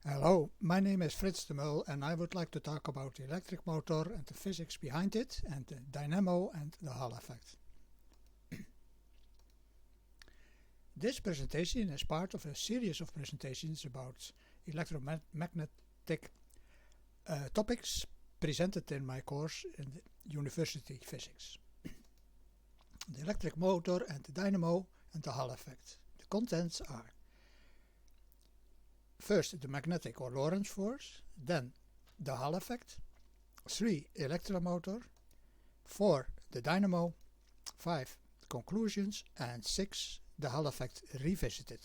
Hello, my name is Frits de Mul and I would like to talk about the electric motor and the physics behind it and the dynamo and the Hall effect. This presentation is part of a series of presentations about electromagnetic topics presented in my course in the university physics. The electric motor and the dynamo and the Hall effect. The contents are: first, the magnetic or Lorentz force, then the Hall effect, 3. Electromotor, 4. The dynamo, 5. Conclusions, and 6. The Hall effect revisited.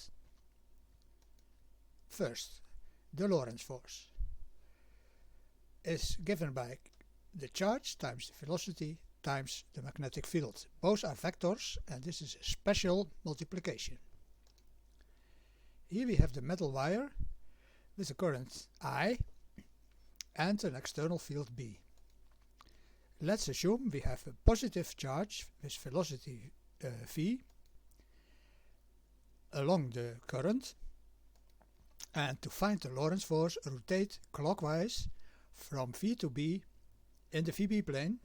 First, the Lorentz force is given by the charge times the velocity times the magnetic field. Both are vectors, and this is a special multiplication. Here we have the metal wire with a current I and an external field B. Let's assume we have a positive charge with velocity v along the current, and to find the Lorentz force, rotate clockwise from V to B in the VB plane,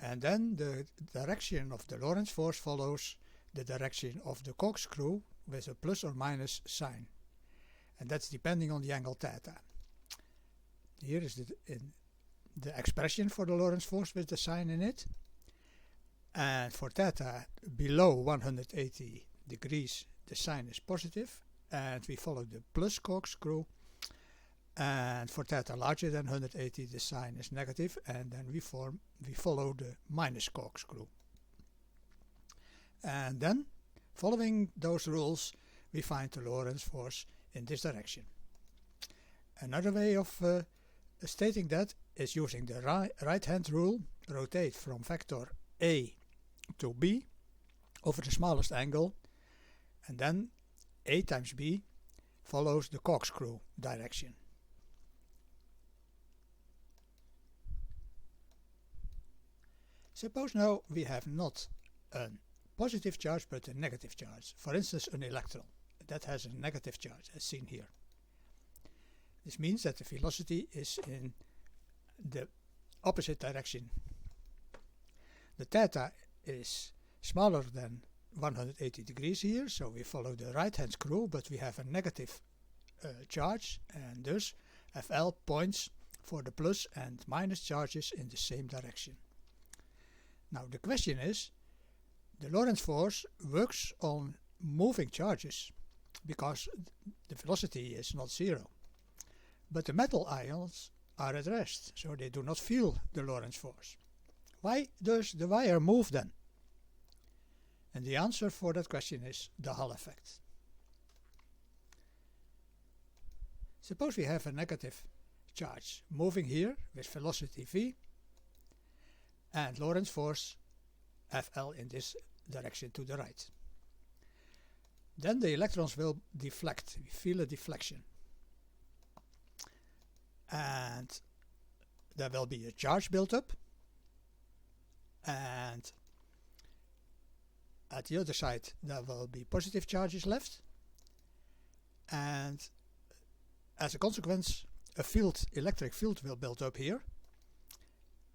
and then the direction of the Lorentz force follows the direction of the corkscrew with a plus or minus sign, and that's depending on the angle theta. Here is the expression for the Lorentz force with the sign in it, and for theta below 180 degrees the sign is positive, and we follow the plus corkscrew, and for theta larger than 180 the sign is negative, and then we follow the minus corkscrew. And then, following those rules, we find the Lorentz force in this direction. Another way of stating that is using the right hand rule. Rotate from vector A to B over the smallest angle, and then A times B follows the corkscrew direction. Suppose now we have not a positive charge but a negative charge, for instance an electron that has a negative charge as seen here. This means that the velocity is in the opposite direction. The theta is smaller than 180 degrees here, so we follow the right hand screw, but we have a negative charge, and thus FL points for the plus and minus charges in the same direction. Now the question is, the Lorentz force works on moving charges because the velocity is not zero. But the metal ions are at rest, so they do not feel the Lorentz force. Why does the wire move then? And the answer for that question is the Hall effect. Suppose we have a negative charge moving here with velocity v and Lorentz force FL in this direction to the right. Then the electrons will deflect. We feel a deflection. And there will be a charge built up, and at the other side there will be positive charges left, and as a consequence a electric field will build up here,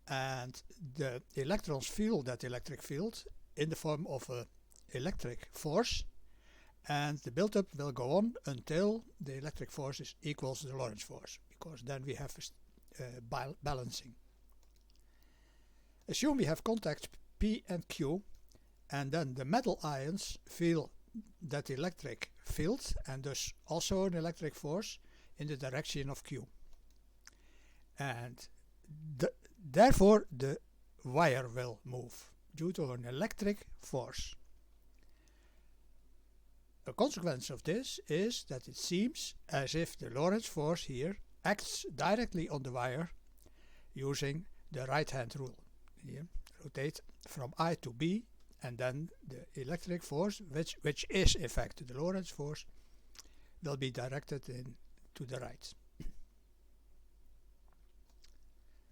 and the electrons feel that electric field in the form of an electric force, and the build-up will go on until the electric force equals the Lorentz force, because then we have balancing. Assume we have contacts P and Q, and then the metal ions feel that electric field and thus also an electric force in the direction of Q, and therefore the wire will move due to an electric force. A consequence of this is that it seems as if the Lorentz force here acts directly on the wire using the right hand rule. Here, rotate from I to B, and then the electric force, which is in fact the Lorentz force, will be directed to the right.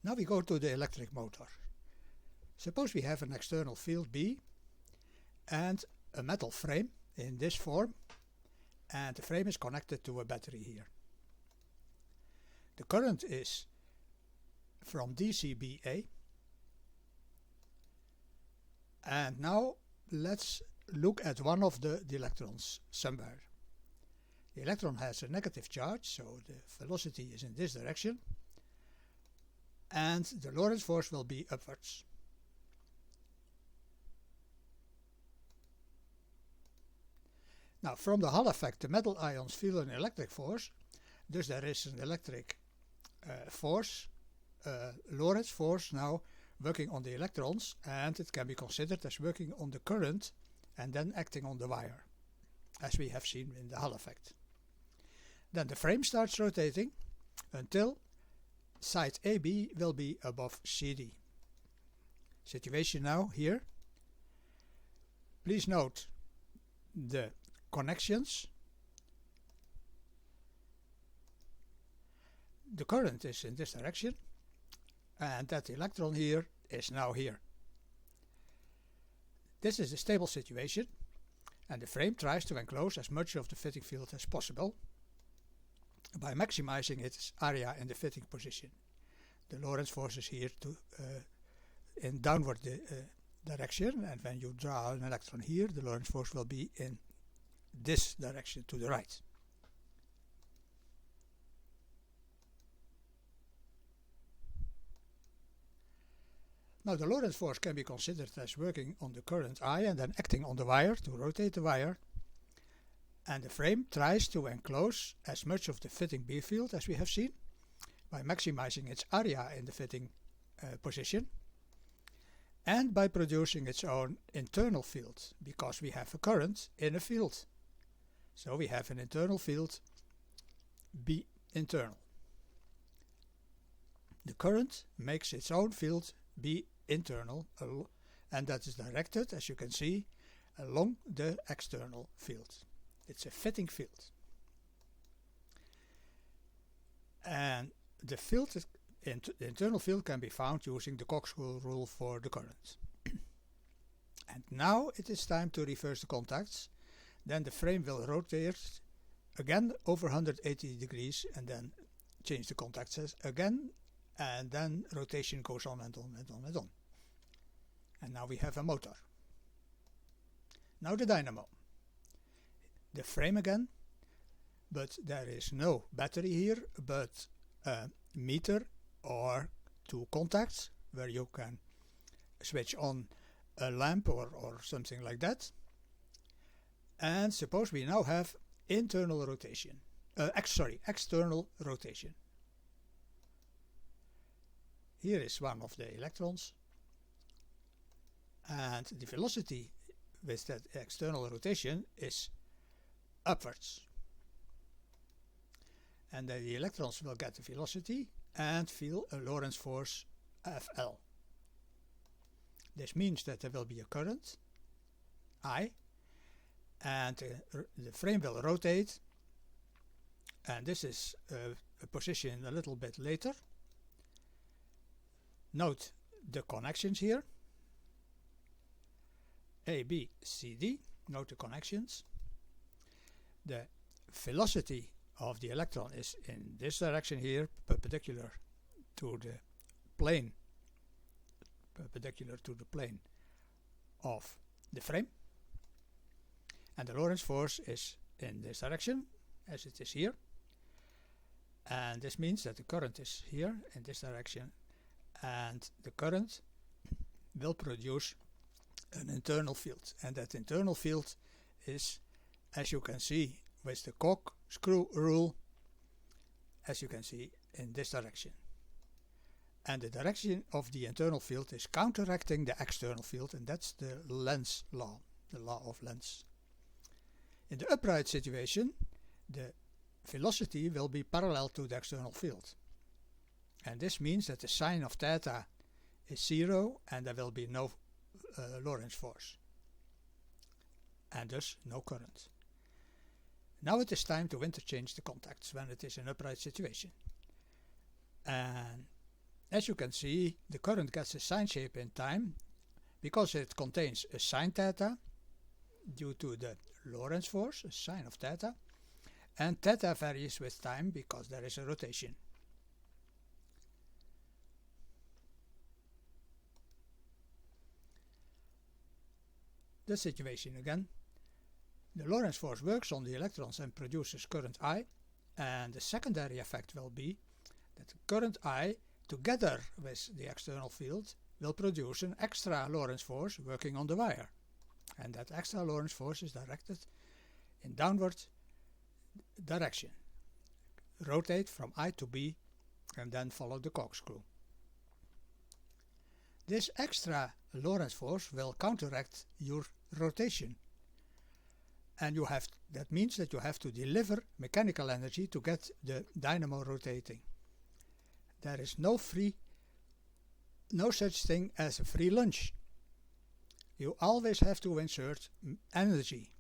Now we go to the electric motor. Suppose we have an external field B and a metal frame in this form, and the frame is connected to a battery here. The current is from DCBA. And now let's look at one of the electrons somewhere. The electron has a negative charge, so the velocity is in this direction, and the Lorentz force will be upwards. Now, from the Hall effect, the metal ions feel an electric force, thus there is an electric force, Lorentz force now working on the electrons, and it can be considered as working on the current and then acting on the wire, as we have seen in the Hall effect. Then the frame starts rotating until side AB will be above CD. Situation now here. Please note the connections. The current is in this direction, and that electron here is now here. This is a stable situation, and the frame tries to enclose as much of the fitting field as possible by maximizing its area in the fitting position. The Lorentz force is here to in downward direction, and when you draw an electron here, the Lorentz force will be in this direction to the right. Now the Lorentz force can be considered as working on the current I and then acting on the wire to rotate the wire, and the frame tries to enclose as much of the fitting B field as we have seen by maximizing its area in the fitting position and by producing its own internal field, because we have a current in a field. So we have an internal field B internal. The current makes its own field B internal, and that is directed, as you can see, along the external field. It's a fitting field. And the field, the internal field, can be found using the corkscrew rule for the current. And now it is time to reverse the contacts. Then the frame will rotate again over 180 degrees and then change the contacts again, and then rotation goes on and on and on and on. And now we have a motor. Now the dynamo. The frame again, but there is no battery here, but a meter or two contacts where you can switch on a lamp or something like that. And suppose we now have internal rotation, external rotation. Here is one of the electrons, and the velocity with that external rotation is upwards. And then the electrons will get the velocity and feel a Lorentz force FL. This means that there will be a current I, and the frame will rotate, and this is a position a little bit later. Note the connections here, A, B, C, D. Note the connections. The velocity of the electron is in this direction here, perpendicular to the plane of the frame, and the Lorentz force is in this direction as it is here, and this means that the current is here in this direction, and the current will produce an internal field, and that internal field is, as you can see with the corkscrew rule, as you can see in this direction. And the direction of the internal field is counteracting the external field, and that's the Lenz law, the law of Lenz. In the upright situation, the velocity will be parallel to the external field. And this means that the sine of theta is 0, and there will be no Lorentz force, and thus no current. Now it is time to interchange the contacts when it is an upright situation. And as you can see, the current gets a sine shape in time because it contains a sine theta due to the Lorentz force, a sine of theta, and theta varies with time because there is a rotation. the situation again. The Lorentz force works on the electrons and produces current I, and the secondary effect will be that the current I, together with the external field, will produce an extra Lorentz force working on the wire. And that extra Lorentz force is directed in downward direction. Rotate from I to B and then follow the corkscrew. This extra Lorentz force will counteract your rotation. And that means that you have to deliver mechanical energy to get the dynamo rotating. There is no such thing as a free lunch. You always have to insert energy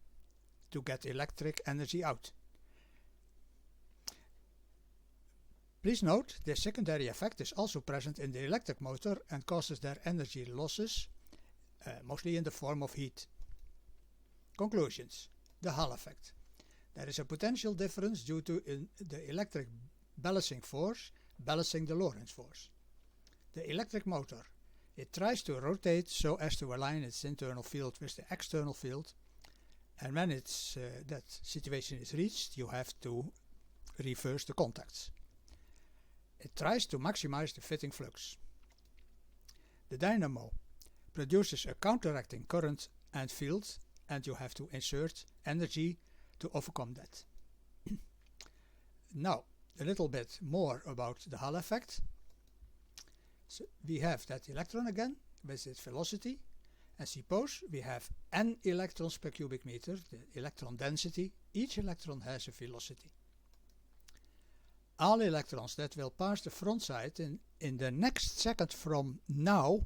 to get electric energy out. Please note, this secondary effect is also present in the electric motor and causes their energy losses, mostly in the form of heat. Conclusions. The Hall effect. There is a potential difference due to the electric balancing force balancing the Lorentz force. The electric motor, it tries to rotate so as to align its internal field with the external field, and when that situation is reached, you have to reverse the contacts. It tries to maximize the fitting flux. The dynamo produces a counteracting current and field, and you have to insert energy to overcome that. Now, a little bit more about the Hall effect. So we have that electron again with its velocity, and suppose we have n electrons per cubic meter, the electron density. Each electron has a velocity. All electrons that will pass the front side in the next second from now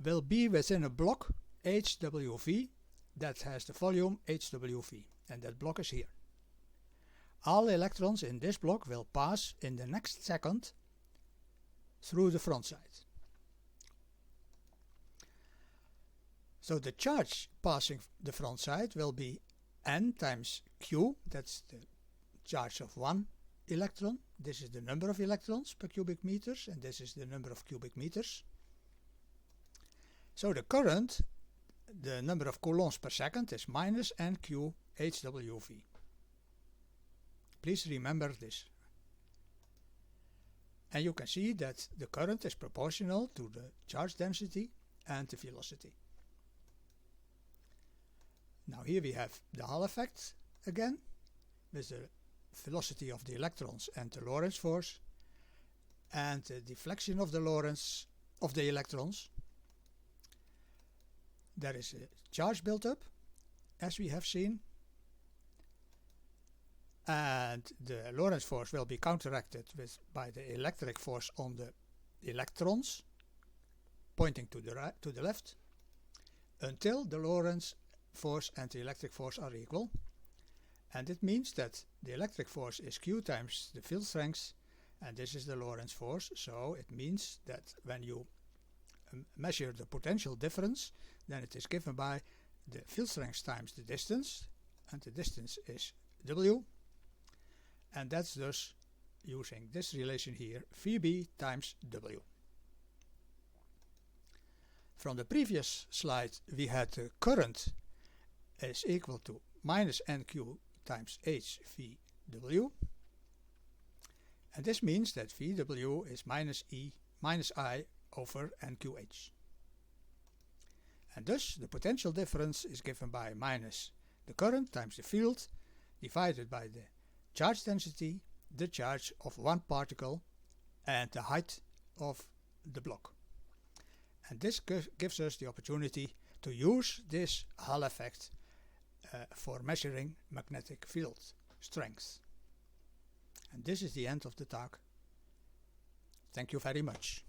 will be within a block HWV that has the volume HWV, and that block is here. All electrons in this block will pass in the next second through the front side. So the charge passing the front side will be n times q, that's the charge of one electron. This is the number of electrons per cubic meters, and this is the number of cubic meters. So the current, the number of coulombs per second, is minus nq HWV. Please remember this. And you can see that the current is proportional to the charge density and the velocity. Now here we have the Hall effect again, with the velocity of the electrons and the Lorentz force, and the deflection of the Lorentz of the electrons. There is a charge built up, as we have seen, and the Lorentz force will be counteracted by the electric force on the electrons, pointing to the left, until the Lorentz force and the electric force are equal. And it means that the electric force is Q times the field strength, and this is the Lorentz force. So it means that when you measure the potential difference, then it is given by the field strength times the distance, and the distance is W, and that's thus using this relation here, Vb times W. From the previous slide we had the current is equal to minus nq times HVW, and this means that VW is minus I over nqh. And thus the potential difference is given by minus the current times the field divided by the charge density, the charge of one particle, and the height of the block. And this gives us the opportunity to use this Hall effect for measuring magnetic field strength. And this is the end of the talk. Thank you very much.